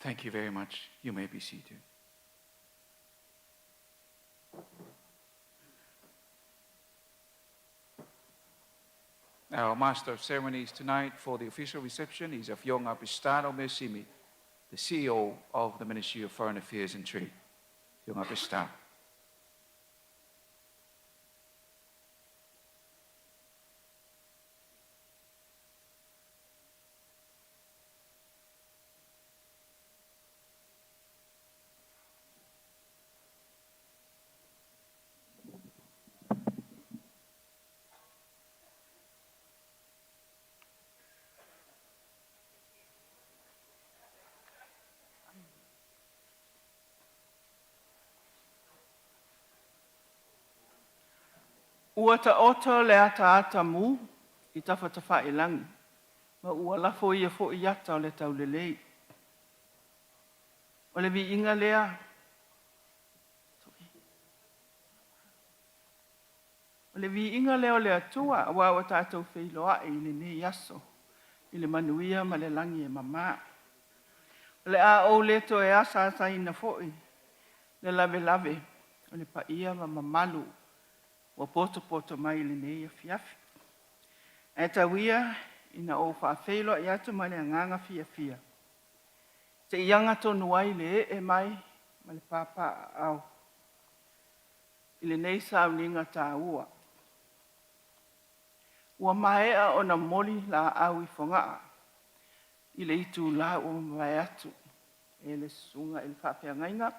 Thank you very much. You may be seated. Our Master of Ceremonies tonight for the official reception is Afionga Pistano Mesimi, the CEO of the Ministry of Foreign Affairs and Trade. Afionga Pistano. Ua ta oto le ata ata mu I tawhatafa I langi. Ma ua lafo ia fo I ata o le tau le lei. O le vi inga lea. O le vi inga lea o le atua wa o tātou wheiloa I le ne yaso. I le manuia ma le langi e mama. O le a o le to e asa asa ina foi. Le lave lave. O le pa ia ma mamalu. Wa poto mai le nei fiafi. E tawia ina o whaafeilo I atu mai le nganga fia. Te ianga tonu ai le e mai ma le papa au. I le nei sauninga tā ua. Ua maea o na moli la au I whangaa. I le itu la o mai atu. E le sunga I le whaafea ngainga.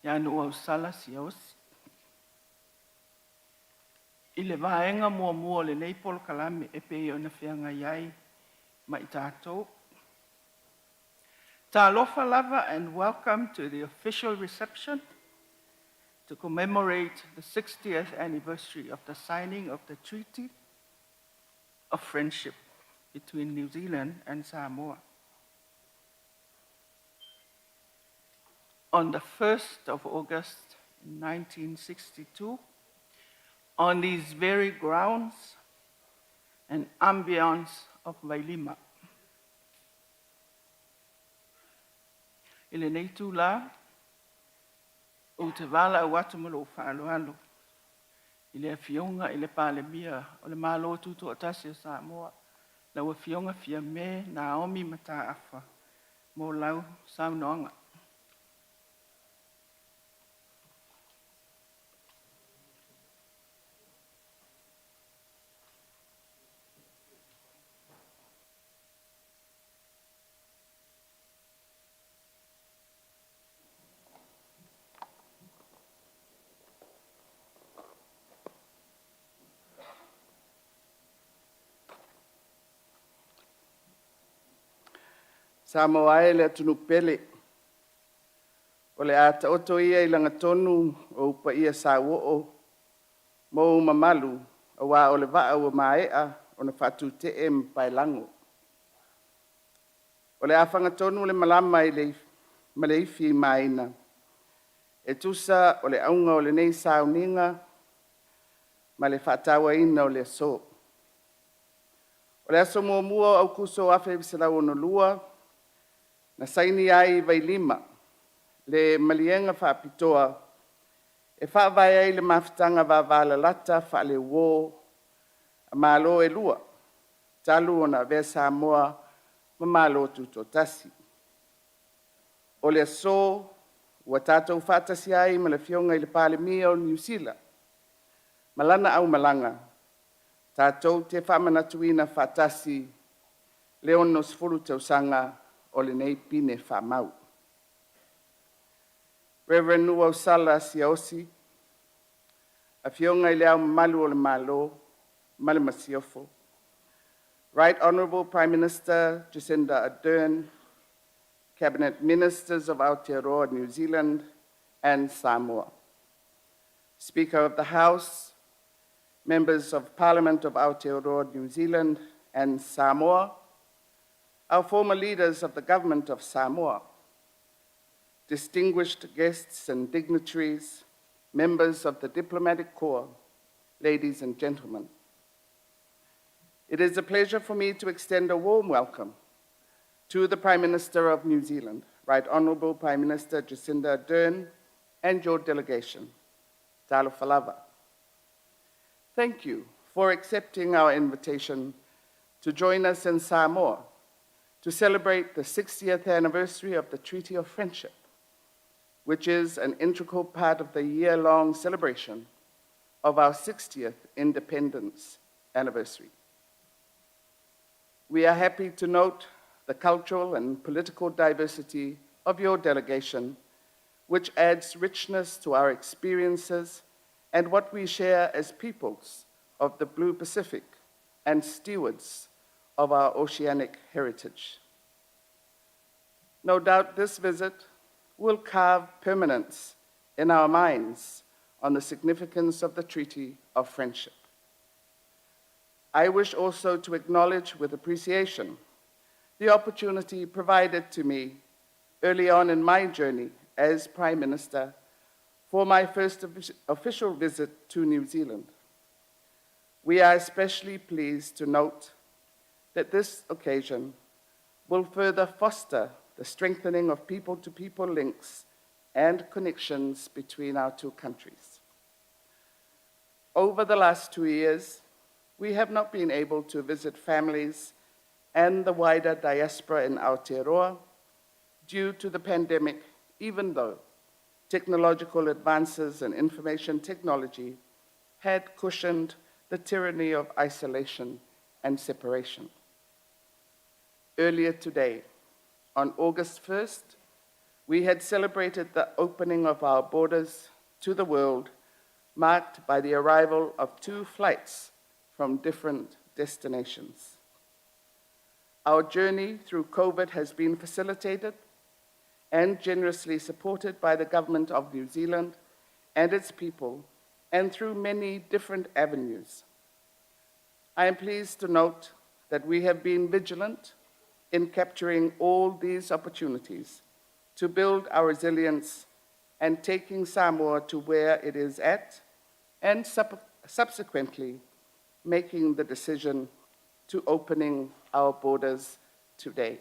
Ia anu au sala si ausi. I le vaenga mua le nei polo kalame e pe o na whianga iai ma I tātou. Tā lofa lava and welcome to the official reception to commemorate the 60th anniversary of the signing of the Treaty of Friendship between New Zealand and Samoa. On the 1st of August 1962, on these very grounds and ambience of Vailima. I le nei tū la, o te wala o atumalo o whaaloalo. I le fionga I le pāle mia o le malo tuto o tasi o Samoa. La ua fionga fia me Naomi mata afa mo lau saunoanga. Samoa e le atunu pele. O le ata oto ia I langa tonu o upa ia sa o mo mamalu o wa o le waa o maea o na whatu te e mpailango. O le afanga tonu le malama I le maleifi maina. E tusa o le aunga o le nei sauninga ma le whatawa ina o le so. O le aso mua au kuso afe bisalau ono lua na saini ai Vailima, le malienga whaapitoa, e whaavai ai le mawhitanga wawala lata wha le wō, a malo e lua, talu o na vea Samoa, ma malo tuto tasi. O le so, ua tātou whaatasi ai ma le fionga I le pāle mia o New Zealand. Malana au malanga, tātou te whamanatuina whaatasi, leono sfuru tausanga, o le nei pine whamau. Reverend Nuau Sala Siaosi, a fionga I le au malu o le malo, male masiofo. Right Honourable Prime Minister Jacinda Ardern, Cabinet Ministers of Aotearoa, New Zealand and Samoa. Speaker of the House, Members of Parliament of Aotearoa, New Zealand and Samoa, our former leaders of the government of Samoa, distinguished guests and dignitaries, members of the diplomatic corps, ladies and gentlemen. It is a pleasure for me to extend a warm welcome to the Prime Minister of New Zealand, Right Honourable Prime Minister Jacinda Ardern, and your delegation, Talo Falava. Thank you for accepting our invitation to join us in Samoa to celebrate the 60th anniversary of the Treaty of Friendship, which is an integral part of the year-long celebration of our 60th independence anniversary. We are happy to note the cultural and political diversity of your delegation, which adds richness to our experiences and what we share as peoples of the Blue Pacific and stewards of our oceanic heritage. No doubt this visit will carve permanence in our minds on the significance of the Treaty of Friendship. I wish also to acknowledge with appreciation the opportunity provided to me early on in my journey as Prime Minister for my first official visit to New Zealand. We are especially pleased to note that this occasion will further foster the strengthening of people-to-people links and connections between our two countries. Over the last 2 years, we have not been able to visit families and the wider diaspora in Aotearoa due to the pandemic, even though technological advances in information technology had cushioned the tyranny of isolation and separation. Earlier today, on August 1st, we had celebrated the opening of our borders to the world, marked by the arrival of 2 flights from different destinations. Our journey through COVID has been facilitated and generously supported by the Government of New Zealand and its people, and through many different avenues. I am pleased to note that we have been vigilant in capturing all these opportunities to build our resilience and taking Samoa to where it is at, and subsequently making the decision to opening our borders today.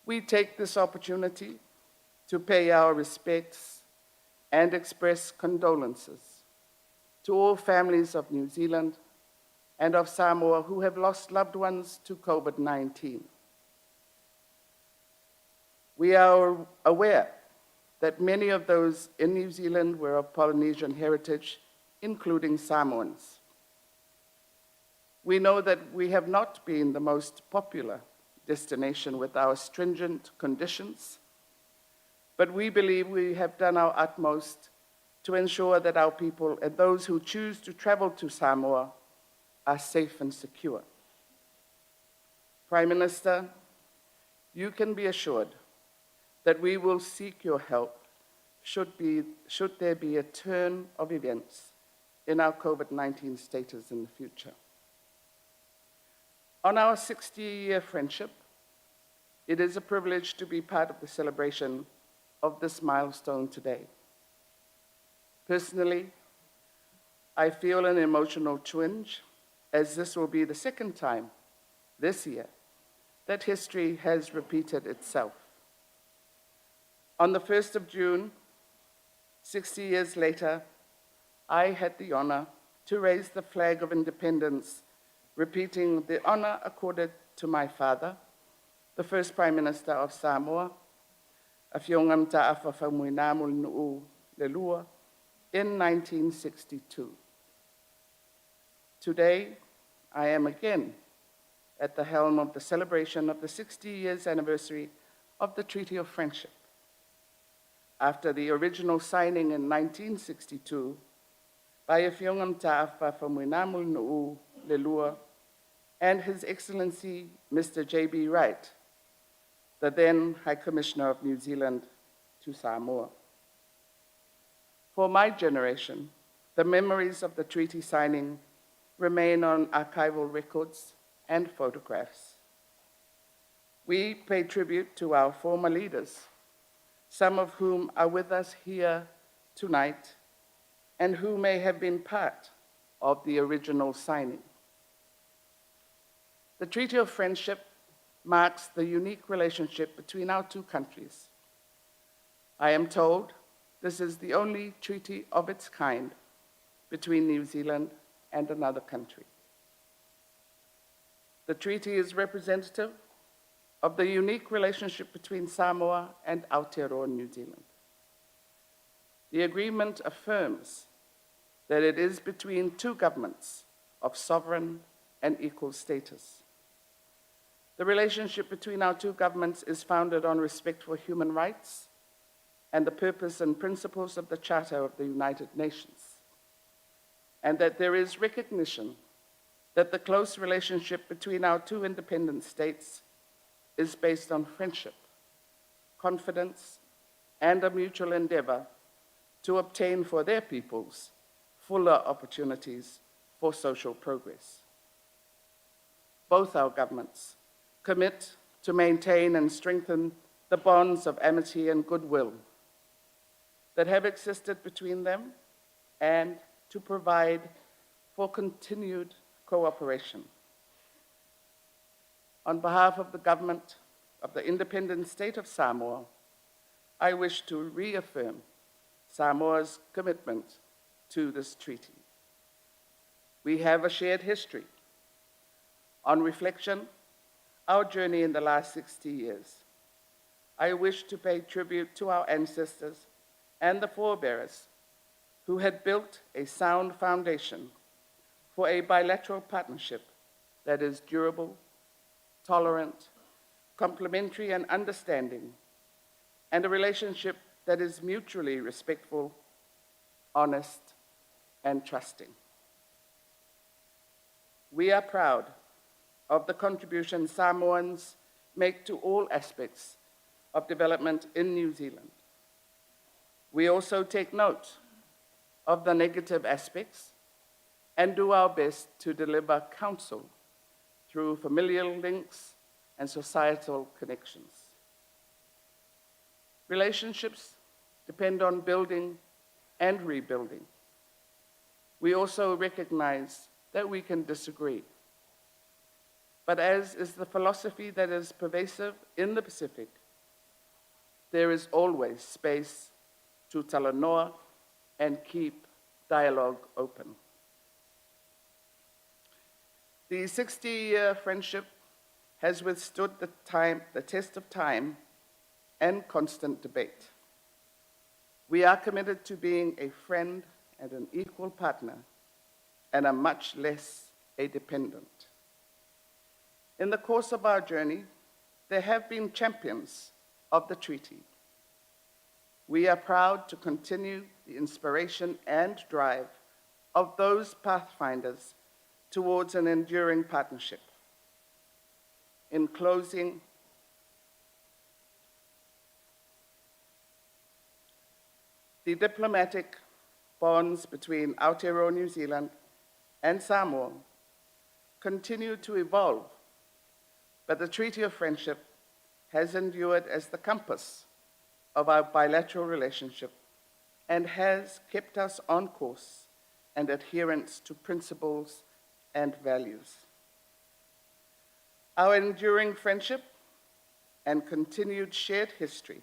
We take this opportunity to pay our respects and express condolences to all families of New Zealand and of Samoa who have lost loved ones to COVID-19. We are aware that many of those in New Zealand were of Polynesian heritage, including Samoans. We know that we have not been the most popular destination with our stringent conditions, but we believe we have done our utmost to ensure that our people and those who choose to travel to Samoa are safe and secure. Prime Minister, you can be assured that we will seek your help should there be a turn of events in our COVID-19 status in the future. On our 60-year friendship, it is a privilege to be part of the celebration of this milestone today. Personally, I feel an emotional twinge, as this will be the second time this year that history has repeated itself. On the 1st of June, 60 years later, I had the honor to raise the flag of independence, repeating the honor accorded to my father, the first Prime Minister of Samoa, Afionga Mta'afa Faumuinamu Nu'u Lelua, in 1962. Today, I am again at the helm of the celebration of the 60 years anniversary of the Treaty of Friendship. After the original signing in 1962 by Afionga Mta'afa Faumuinamu Nu'u Lelua and His Excellency Mr. J.B. Wright, the then High Commissioner of New Zealand to Samoa. For my generation, the memories of the treaty signing remain on archival records and photographs. We pay tribute to our former leaders, some of whom are with us here tonight and who may have been part of the original signing. The Treaty of Friendship marks the unique relationship between our two countries. I am told this is the only treaty of its kind between New Zealand and another country. The treaty is representative of the unique relationship between Samoa and Aotearoa New Zealand. The agreement affirms that it is between two governments of sovereign and equal status. The relationship between our two governments is founded on respect for human rights and the purpose and principles of the Charter of the United Nations, and that there is recognition that the close relationship between our two independent states is based on friendship, confidence, and a mutual endeavor to obtain for their peoples fuller opportunities for social progress. Both our governments commit to maintain and strengthen the bonds of amity and goodwill that have existed between them and to provide for continued cooperation. On behalf of the government of the independent state of Samoa, I wish to reaffirm Samoa's commitment to this treaty. We have a shared history. On reflection, our journey in the last 60 years, I wish to pay tribute to our ancestors and the forebears who had built a sound foundation for a bilateral partnership that is durable, tolerant, complementary, and understanding, and a relationship that is mutually respectful, honest, and trusting. We are proud of the contribution Samoans make to all aspects of development in New Zealand. We also take note of the negative aspects and do our best to deliver counsel through familial links and societal connections. Relationships depend on building and rebuilding. We also recognize that we can disagree. But as is the philosophy that is pervasive in the Pacific, there is always space to talanoa and keep dialogue open. The 60-year friendship has withstood the test of time and constant debate. We are committed to being a friend and an equal partner, and are much less a dependent. In the course of our journey, there have been champions of the treaty. We are proud to continue the inspiration and drive of those pathfinders towards an enduring partnership. In closing, the diplomatic bonds between Aotearoa New Zealand and Samoa continue to evolve, but the Treaty of Friendship has endured as the compass of our bilateral relationship and has kept us on course and adherence to principles and values. Our enduring friendship and continued shared history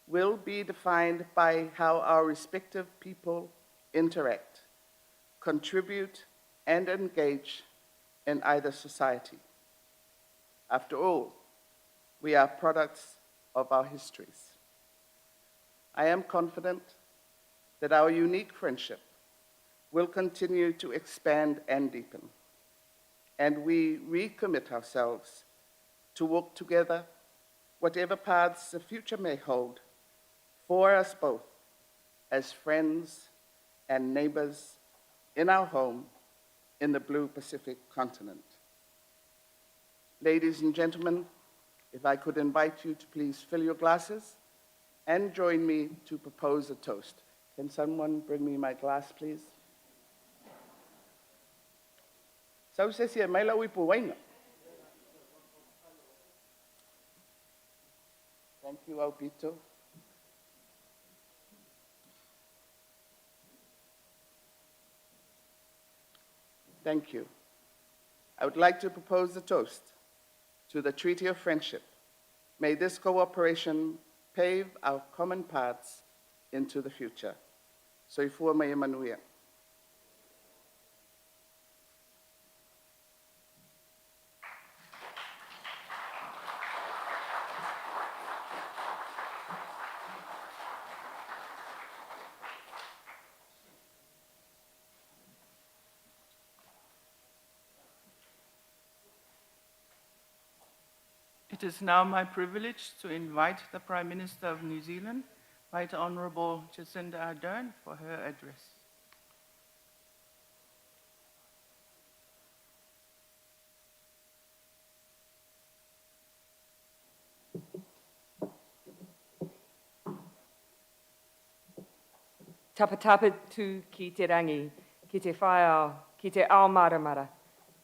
will be defined by how our respective people interact, contribute, and engage in either society. After all, we are products of our histories. I am confident that our unique friendship will continue to expand and deepen, and we recommit ourselves to walk together, whatever paths the future may hold, for us both as friends and neighbors in our home in the Blue Pacific continent. Ladies and gentlemen, if I could invite you to please fill your glasses and join me to propose a toast. Can someone bring me my glass, please? Sau se sia mai lau I puwainga. Thank you, Alpito. Thank you. I would like to propose a toast to the Treaty of Friendship. May this cooperation pave our common paths into the future. Soifua mai e manuia. It is now my privilege to invite the Prime Minister of New Zealand, Right Honourable Jacinda Ardern, for her address. Tapatapa tu ki te rangi, ki te whaiao, ki te ao maramara,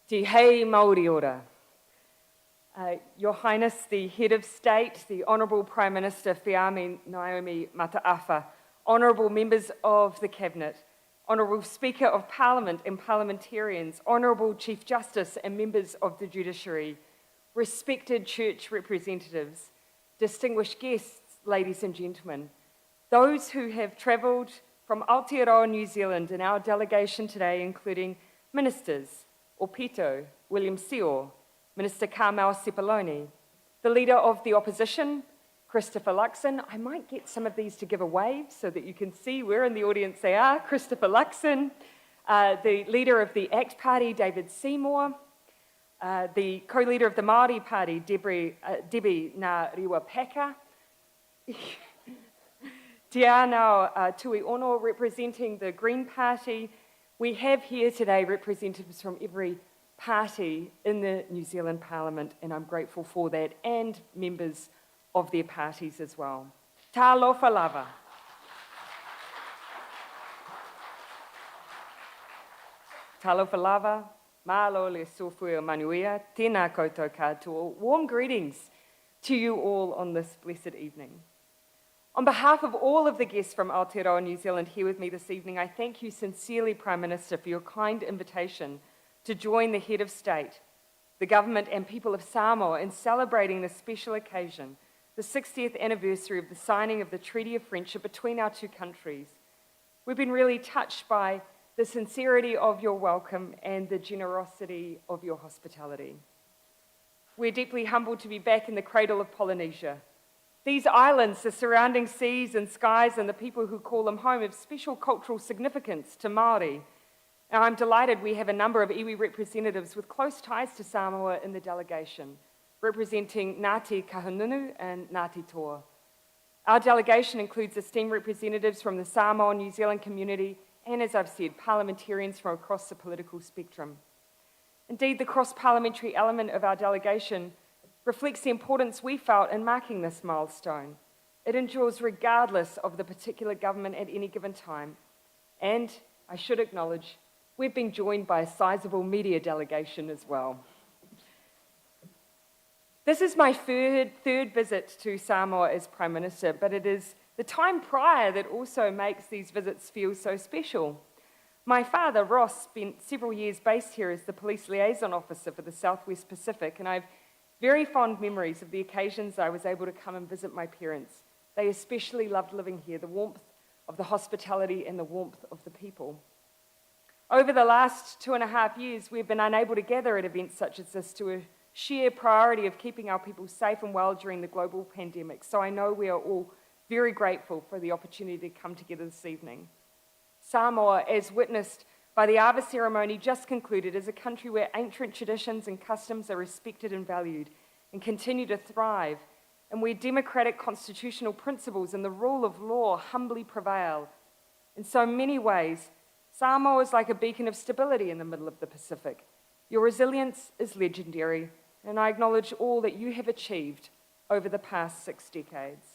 te hei Māori ora. Your Highness, the Head of State, the Honourable Prime Minister Whiami Naomi Mataafa, Honourable Members of the Cabinet, Honourable Speaker of Parliament and parliamentarians, Honourable Chief Justice and members of the Judiciary, respected church representatives, distinguished guests, ladies and gentlemen, those who have travelled from Aotearoa, New Zealand in our delegation today, including ministers, Opito, William Seo, Minister Carmel Sepuloni, the Leader of the Opposition, Christopher Luxon. I might get some of these to give a wave so that you can see where in the audience they are. Christopher Luxon, the Leader of the ACT Party, David Seymour, the co-leader of the Māori Party, Debbie Ngā Rewa Paka, Te Anau Tui Ono representing the Green Party. We have here today representatives from every party in the New Zealand Parliament, and I'm grateful for that, and members of their parties as well. Talofa lava. Talofa lava, Malo le Soifua manuia, tēnā koutou katoa. Warm greetings to you all on this blessed evening. On behalf of all of the guests from Aotearoa, New Zealand here with me this evening, I thank you sincerely, Prime Minister, for your kind invitation to join the Head of State, the government and people of Samoa in celebrating this special occasion, the 60th anniversary of the signing of the Treaty of Friendship between our two countries. We've been really touched by the sincerity of your welcome and the generosity of your hospitality. We're deeply humbled to be back in the cradle of Polynesia. These islands, the surrounding seas and skies and the people who call them home have special cultural significance to Māori. Now, I'm delighted we have a number of iwi representatives with close ties to Samoa in the delegation, representing Ngāti Kahungunu and Ngāti Toa. Our delegation includes esteemed representatives from the Samoa New Zealand community and, as I've said, parliamentarians from across the political spectrum. Indeed, the cross-parliamentary element of our delegation reflects the importance we felt in marking this milestone. It endures regardless of the particular government at any given time. And I should acknowledge, we've been joined by a sizable media delegation as well. This is my third visit to Samoa as Prime Minister, but it is the time prior that also makes these visits feel so special. My father, Ross, spent several years based here as the Police Liaison Officer for the Southwest Pacific, and I've very fond memories of the occasions I was able to come and visit my parents. They especially loved living here, the warmth of the hospitality and the warmth of the people. Over the last 2.5 years, we've been unable to gather at events such as this to a shared priority of keeping our people safe and well during the global pandemic. So I know we are all very grateful for the opportunity to come together this evening. Samoa, as witnessed by the Ava ceremony just concluded, is a country where ancient traditions and customs are respected and valued and continue to thrive, and where democratic constitutional principles and the rule of law humbly prevail. In so many ways, Samoa is like a beacon of stability in the middle of the Pacific. Your resilience is legendary, and I acknowledge all that you have achieved over the past 6 decades.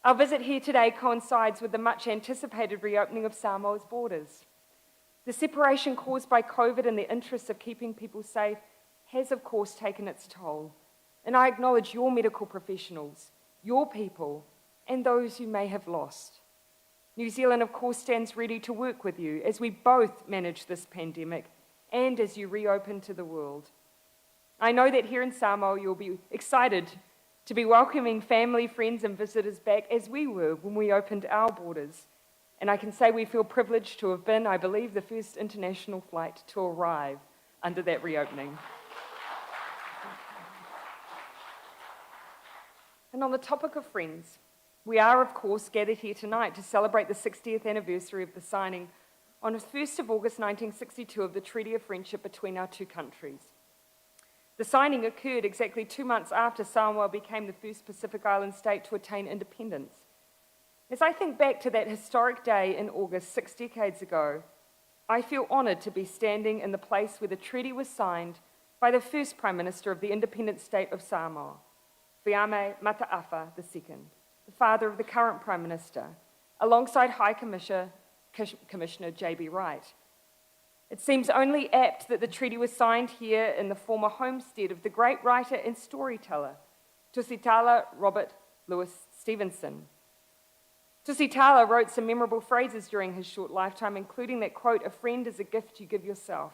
Our visit here today coincides with the much anticipated reopening of Samoa's borders. The separation caused by COVID in the interest of keeping people safe has, of course, taken its toll. And I acknowledge your medical professionals, your people, and those you may have lost. New Zealand, of course, stands ready to work with you as we both manage this pandemic and as you reopen to the world. I know that here in Samoa you'll be excited to be welcoming family, friends and visitors back as we were when we opened our borders. And I can say we feel privileged to have been, I believe, the first international flight to arrive under that reopening. And on the topic of friends, we are, of course, gathered here tonight to celebrate the 60th anniversary of the signing on the 1st of August 1962 of the Treaty of Friendship between our two countries. The signing occurred exactly 2 months after Samoa became the first Pacific Island state to attain independence. As I think back to that historic day in August 6 decades ago, I feel honoured to be standing in the place where the treaty was signed by the first Prime Minister of the independent state of Samoa, Fiame Mataafa II, the father of the current Prime Minister, alongside High Commissioner J.B. Wright. It seems only apt that the treaty was signed here in the former homestead of the great writer and storyteller, Tusitala Robert Louis Stevenson. Tusitala wrote some memorable phrases during his short lifetime, including that quote, "A friend is a gift you give yourself."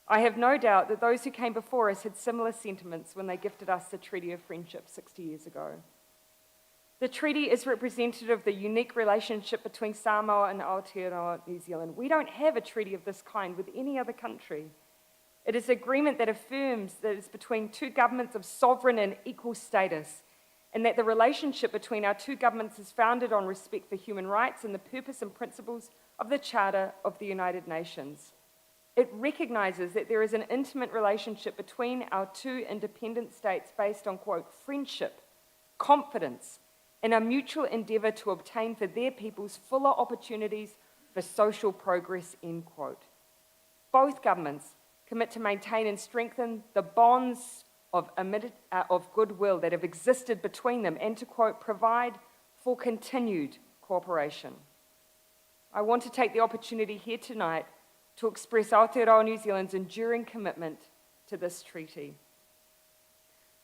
I have no doubt that those who came before us had similar sentiments when they gifted us the Treaty of Friendship 60 years ago. The treaty is representative of the unique relationship between Samoa and Aotearoa, New Zealand. We don't have a treaty of this kind with any other country. It is an agreement that affirms that it's between two governments of sovereign and equal status, and that the relationship between our two governments is founded on respect for human rights and the purpose and principles of the Charter of the United Nations. It recognises that there is an intimate relationship between our two independent states based on, quote, friendship, confidence, and a mutual endeavour to obtain for their peoples fuller opportunities for social progress, end quote. Both governments commit to maintain and strengthen the bonds of goodwill that have existed between them and to, quote, provide for continued cooperation. I want to take the opportunity here tonight to express Aotearoa New Zealand's enduring commitment to this treaty.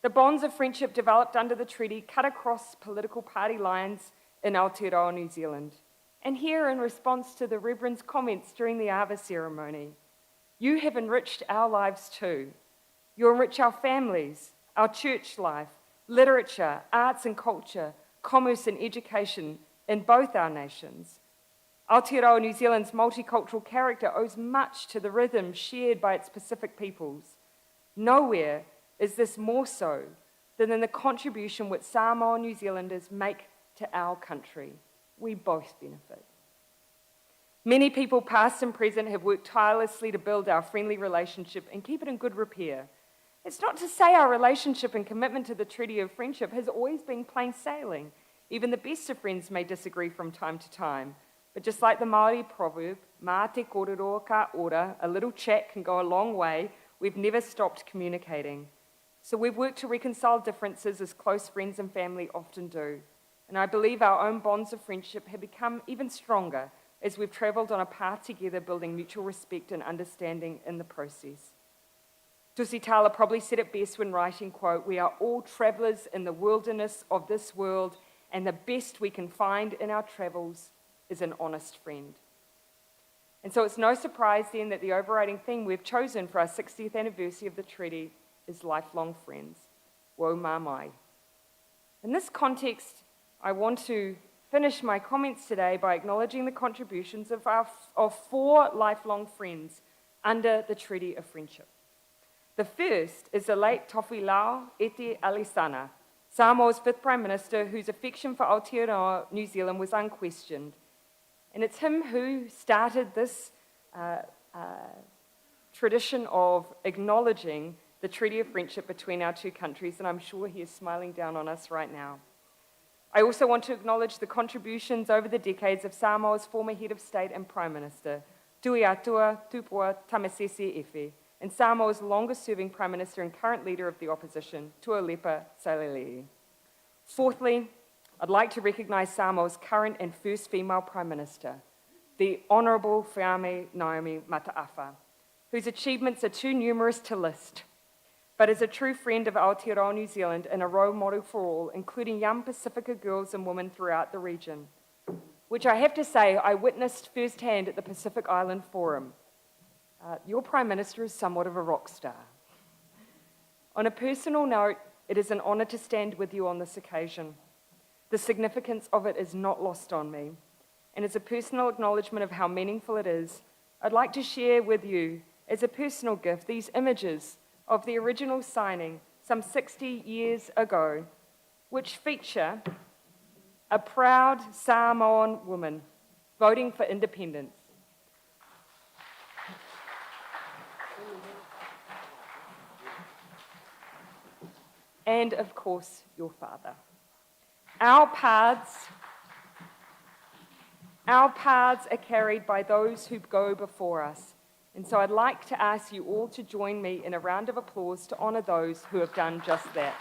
The bonds of friendship developed under the treaty cut across political party lines in Aotearoa New Zealand. And here, in response to the Reverend's comments during the Ava ceremony, you have enriched our lives too. You enrich our families, our church life, literature, arts and culture, commerce and education in both our nations. Aotearoa New Zealand's multicultural character owes much to the rhythm shared by its Pacific peoples. Nowhere is this more so than in the contribution which Samoa New Zealanders make to our country. We both benefit. Many people, past and present, have worked tirelessly to build our friendly relationship and keep it in good repair. It's not to say our relationship and commitment to the Treaty of Friendship has always been plain sailing. Even the best of friends may disagree from time to time. But just like the Māori proverb, mā te korero ka ora, a little chat can go a long way, we've never stopped communicating. So we've worked to reconcile differences as close friends and family often do. And I believe our own bonds of friendship have become even stronger as we've travelled on a path together, building mutual respect and understanding in the process. Tusitala probably said it best when writing, quote, "We are all travellers in the wilderness of this world, and the best we can find in our travels is an honest friend." And so it's no surprise then that the overriding theme we've chosen for our 60th anniversary of the treaty is lifelong friends. Wo mā mai. In this context, I want to finish my comments today by acknowledging the contributions of 4 lifelong friends under the Treaty of Friendship. The first is the late Tofilau Ete Alisana, Samoa's 5th Prime Minister, whose affection for Aotearoa New Zealand was unquestioned. And it's him who started this tradition of acknowledging the Treaty of Friendship between our two countries, and I'm sure he is smiling down on us right now. I also want to acknowledge the contributions over the decades of Samoa's former Head of State and Prime Minister, Tuiatua Tupua Tamasese Efe, and Samoa's longest-serving Prime Minister and current Leader of the Opposition, Tuolepa Sailelei. Fourthly, I'd like to recognise Samoa's current and first female Prime Minister, the Honourable Fiame Naomi Mataafa, whose achievements are too numerous to list, but is a true friend of Aotearoa New Zealand and a role model for all, including young Pacifica girls and women throughout the region, which I have to say I witnessed firsthand at the Pacific Island Forum. Your Prime Minister is somewhat of a rock star. On a personal note, it is an honour to stand with you on this occasion. The significance of it is not lost on me, and as a personal acknowledgement of how meaningful it is, I'd like to share with you, as a personal gift, these images of the original signing some 60 years ago, which feature a proud Samoan woman voting for independence. And, of course, your father. Our paths are carried by those who go before us. And so I'd like to ask you all to join me in a round of applause to honour those who have done just that.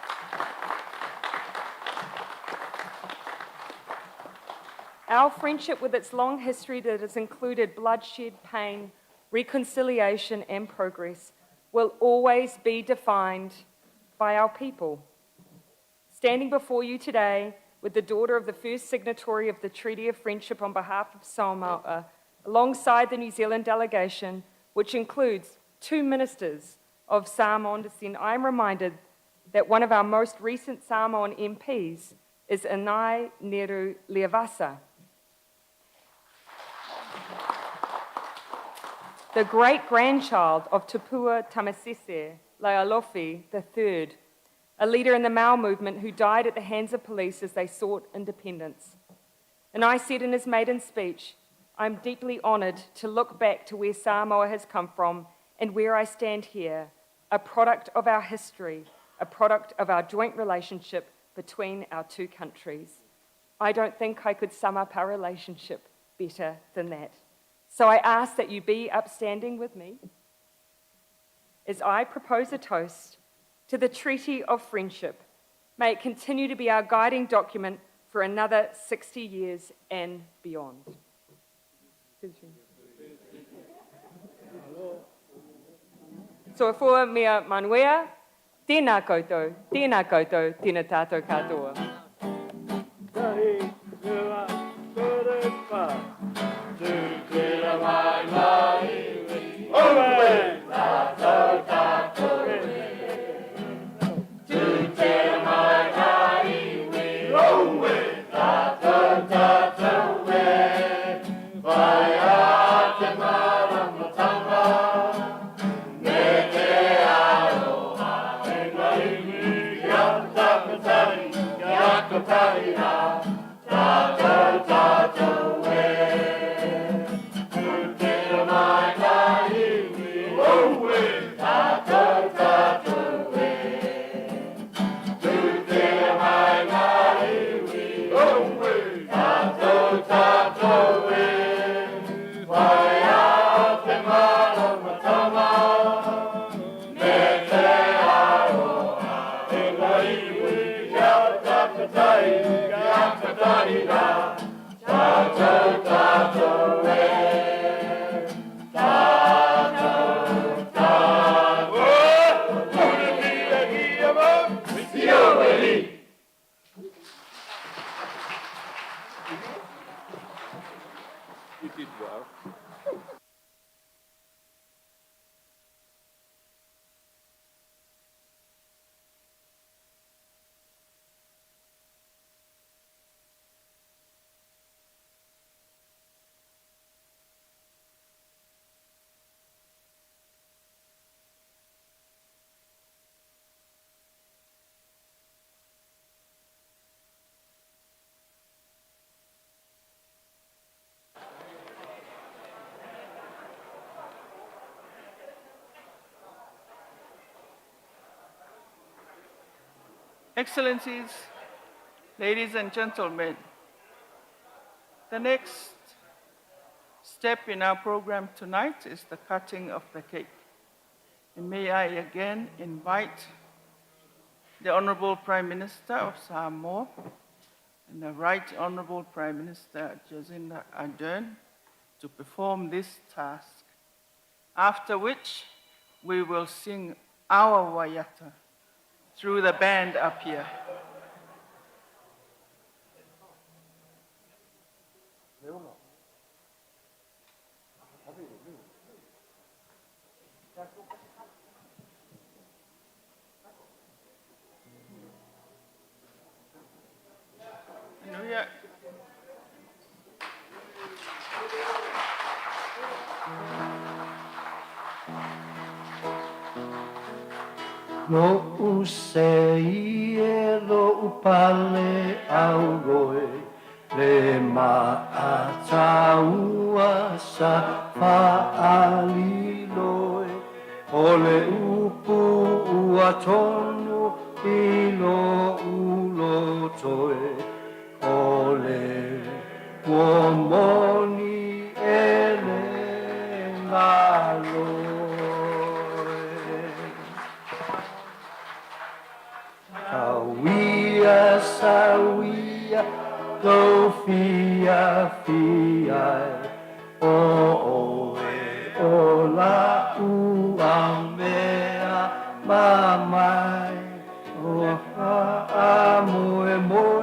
Our friendship, with its long history that has included bloodshed, pain, reconciliation, and progress, will always be defined by our people. Standing before you today with the daughter of the first signatory of the Treaty of Friendship on behalf of Samoa, alongside the New Zealand delegation, which includes 2 ministers of Samoan descent, I'm reminded that one of our most recent Samoan MPs is Inai Neru Leavasa, the great-grandchild of Tupua Tamasese Laialofi III, a leader in the Mau movement who died at the hands of police as they sought independence. And I said in his maiden speech, I'm deeply honoured to look back to where Samoa has come from and where I stand here, a product of our history, a product of our joint relationship between our 2 countries. I don't think I could sum up our relationship better than that. So I ask that you be upstanding with me as I propose a toast to the Treaty of Friendship. May it continue to be our guiding document for another 60 years and beyond. So for mea manuea, tēnā koutou, tēnā tātou katoa. Excellencies, ladies and gentlemen, the next step in our program tonight is the cutting of the cake. And may I again invite the Honourable Prime Minister of Samoa and the Right Honourable Prime Minister Jacinda Ardern to perform this task, after which we will sing our waiata through the band up here. Lo usei e lo pale au roe le maataua sa whaali loe o le upu ua tonu i lo ulo toe o le momoni e le ngaloe. Sawia, sawia, go fia, fia, o e o la ua mea mamai, o a mo e mo